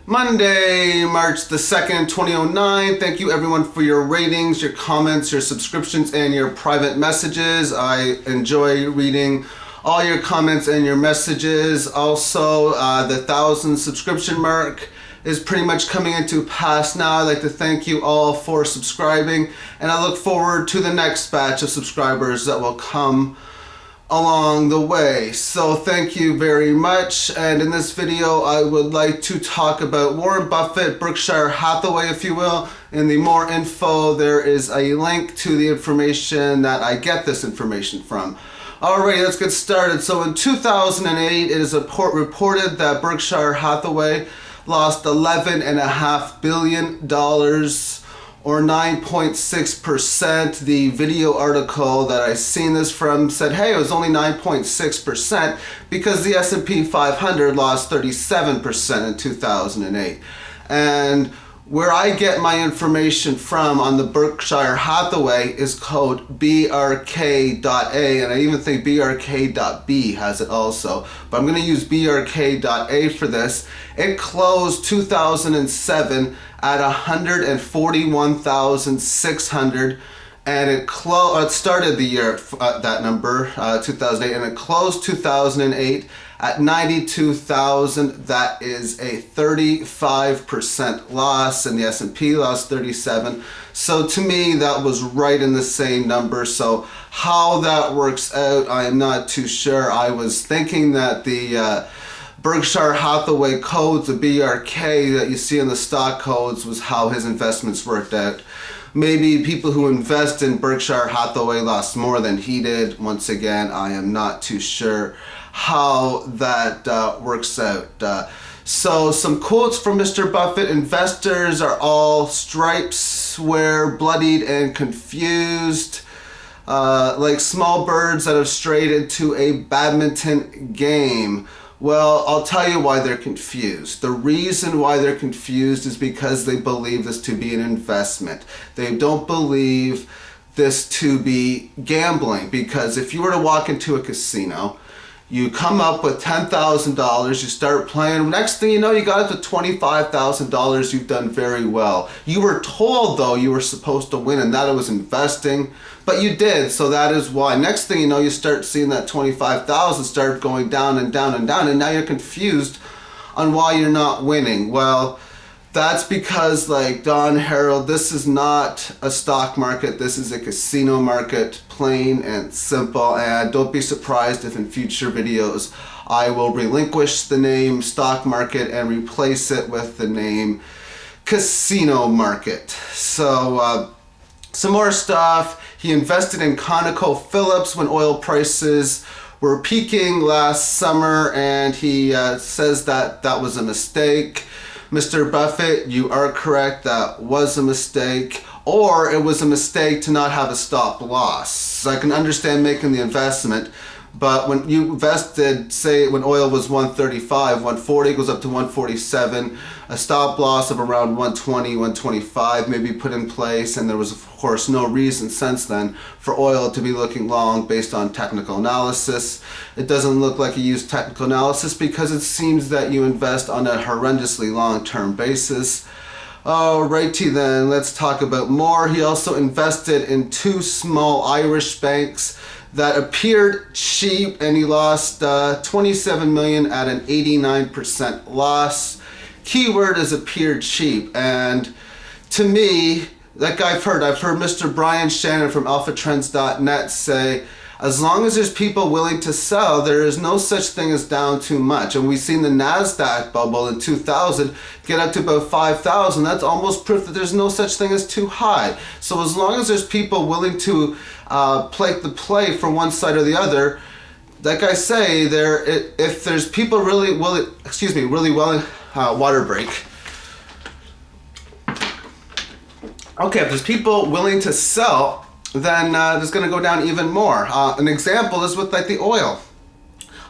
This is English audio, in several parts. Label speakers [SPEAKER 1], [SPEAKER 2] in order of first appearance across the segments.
[SPEAKER 1] Monday, March the 2nd, 2009. Thank you everyone for your ratings, your comments, your subscriptions, and your private messages. I enjoy reading all your comments and your messages. Also, the 1,000 subscription mark is pretty much coming into pass now. I'd like to thank you all for subscribing, and I look forward to the next batch of subscribers that will come along the way. So thank you very much. And in this video I would like to talk about Warren Buffett, Berkshire Hathaway, if you will. In the more info, there is a link to the information that I get this information from. Alright, let's get started. So in 2008, it is reported that Berkshire Hathaway lost $11.5 billion, or 9.6%. The video article that I seen this from said, hey, it was only 9.6% because the S&P 500 lost 37% in 2008. And where I get my information from on the Berkshire Hathaway is code BRK.A, and I even think BRK.B has it also, but I'm going to use BRK.A for this. It closed 2007 at 141,600, and it started the year at that number, 2008, and it closed 2008 at 92,000. That is a 35% loss, and the S&P lost 37. So to me, that was right in the same number. So how that works out, I am not too sure. I was thinking that the Berkshire Hathaway codes, the BRK that you see in the stock codes, was how his investments worked out. Maybe people who invest in Berkshire Hathaway lost more than he did. Once again, I am not too sure how that works out. So some quotes from Mr. Buffett: investors are all stripes, swear, bloodied, and confused. Like small birds that have strayed into a badminton game. Well, I'll tell you why they're confused. The reason why they're confused is because they believe this to be an investment. They don't believe this to be gambling, because if you were to walk into a casino, you come up with $10,000, you start playing, next thing you know, you got up to $25,000, you've done very well. You were told, though, you were supposed to win and that it was investing, but you did, so that is why. Next thing you know, you start seeing that $25,000 start going down and down and down, and now you're confused on why you're not winning. Well, that's because, like Don Harold, this is not a stock market, this is a casino market, plain and simple. And don't be surprised if in future videos I will relinquish the name stock market and replace it with the name casino market. So some more stuff. He invested in ConocoPhillips when oil prices were peaking last summer, and he says that that was a mistake. Mr. Buffett, you are correct, that was a mistake, or it was a mistake to not have a stop loss. So I can understand making the investment, but when you invested, say when oil was 135, 140 goes up to 147, a stop loss of around 120, 125 may be put in place, and there was of course no reason since then for oil to be looking long based on technical analysis. It doesn't look like you use technical analysis because it seems that you invest on a horrendously long-term basis. Alrighty then, let's talk about more. He also invested in two small Irish banks that appeared cheap, and he lost $27 million at an 89% loss. Keyword is appeared cheap, and to me, like I've heard Mr. Brian Shannon from alphatrends.net say, as long as there's people willing to sell, there is no such thing as down too much. And we've seen the NASDAQ bubble in 2000 get up to about 5,000. That's almost proof that there's no such thing as too high. So as long as there's people willing to play from one side or the other, like I say, if there's people really willing, water break. Okay, if there's people willing to sell, then it's going to go down even more. An example is with like the oil.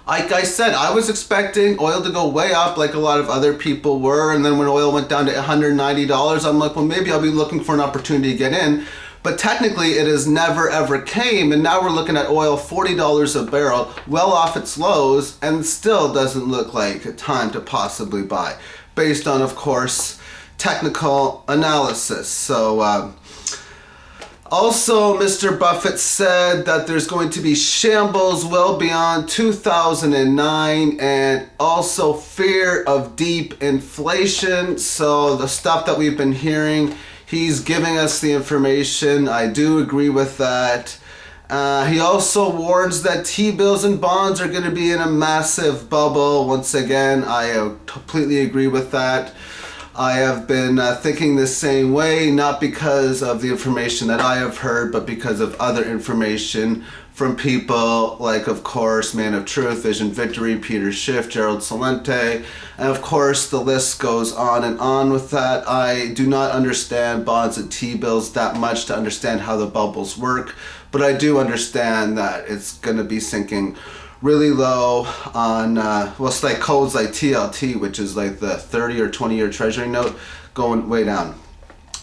[SPEAKER 1] Like I said, I was expecting oil to go way up like a lot of other people were, and then when oil went down to $190, I'm like, well, maybe I'll be looking for an opportunity to get in. but technically it has never ever came, and now we're looking at oil $40 a barrel, well off its lows, and still doesn't look like a time to possibly buy, based on, of course, technical analysis. So also, Mr. Buffett said that there's going to be shambles well beyond 2009, and also fear of deep inflation. So the stuff that we've been hearing, he's giving us the information. I do agree with that. He also warns that T-bills and bonds are going to be in a massive bubble. Once again, I completely agree with that. I have been thinking the same way, not because of the information that I have heard, but because of other information from people like, of course, Man of Truth, Vision Victory, Peter Schiff, Gerald Celente, and of course the list goes on and on with that. I do not understand bonds and T-bills that much to understand how the bubbles work, but I do understand that it's going to be sinking really low on, well, it's like codes like TLT, which is like the 30 or 20-year treasury note, going way down.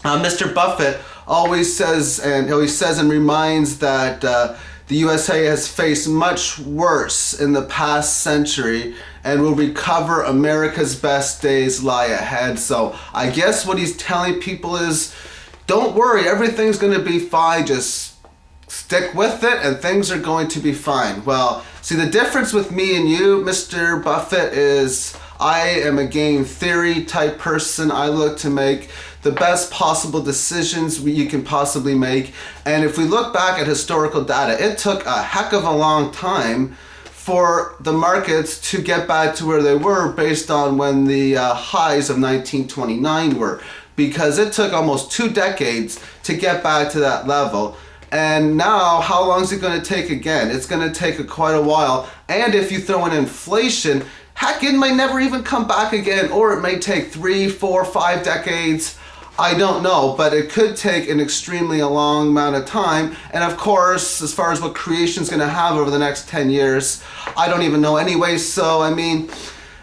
[SPEAKER 1] Mr. Buffett always says and reminds that the USA has faced much worse in the past century and will recover. America's best days lie ahead. So I guess what he's telling people is, don't worry, everything's going to be fine. Just stick with it and things are going to be fine. Well, see, the difference with me and you, Mr. Buffett, is I am a game theory type person. I look to make the best possible decisions you can possibly make. And if we look back at historical data, it took a heck of a long time for the markets to get back to where they were based on when the highs of 1929 were, because it took almost 2 decades to get back to that level. And now, how long is it going to take again? It's going to take quite a while. And if you throw in inflation, heck, it may never even come back again, or it may take 3, 4, 5 decades. I don't know, but it could take an extremely long amount of time. And of course, as far as what creation is going to have over the next 10 years, I don't even know anyway. So, I mean,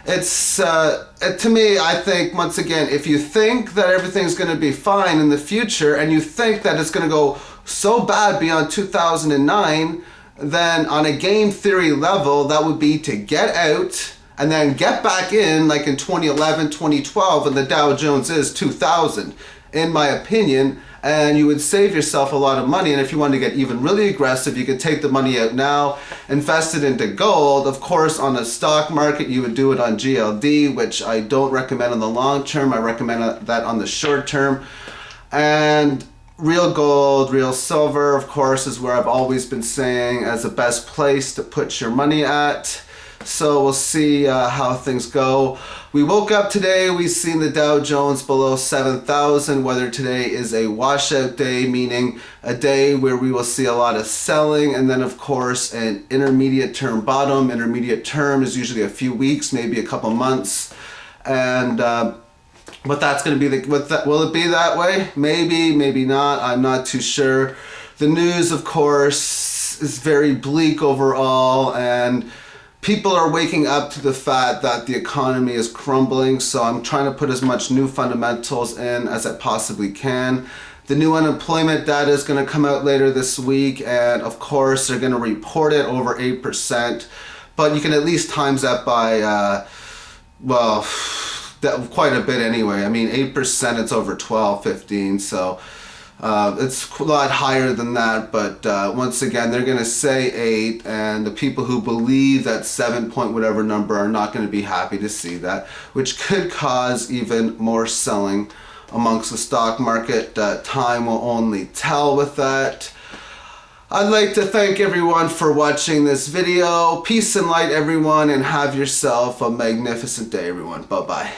[SPEAKER 1] it's, to me, I think, once again, if you think that everything's going to be fine in the future, and you think that it's going to go so bad beyond 2009, then on a game theory level, that would be to get out and then get back in, like in 2011, 2012, and the Dow Jones is 2000, in my opinion, and you would save yourself a lot of money. And if you want to get even really aggressive, you could take the money out now, invest it into gold. Of course, on the stock market, you would do it on GLD, which I don't recommend in the long term. I recommend that on the short term. And real gold, real silver, of course, is where I've always been saying as the best place to put your money at. So we'll see how things go. We woke up today, we've seen the Dow Jones below 7,000. Whether today is a washout day, meaning a day where we will see a lot of selling, and then of course an intermediate term bottom. Intermediate term is usually a few weeks, maybe a couple months. And what that's going to be, will it be that way? Maybe, maybe not. I'm not too sure. The news, of course, is very bleak overall, and people are waking up to the fact that the economy is crumbling. So I'm trying to put as much new fundamentals in as I possibly can. The new unemployment data is going to come out later this week, and of course they're going to report it over 8%, but you can at least times that by well, quite a bit anyway. I mean, 8%, it's over 12, 15, so it's a lot higher than that. But once again, they're going to say 8, and the people who believe that 7 point whatever number are not going to be happy to see that, which could cause even more selling amongst the stock market. Time will only tell with that. I'd like to thank everyone for watching this video. Peace and light, everyone, and have yourself a magnificent day, everyone. Bye-bye.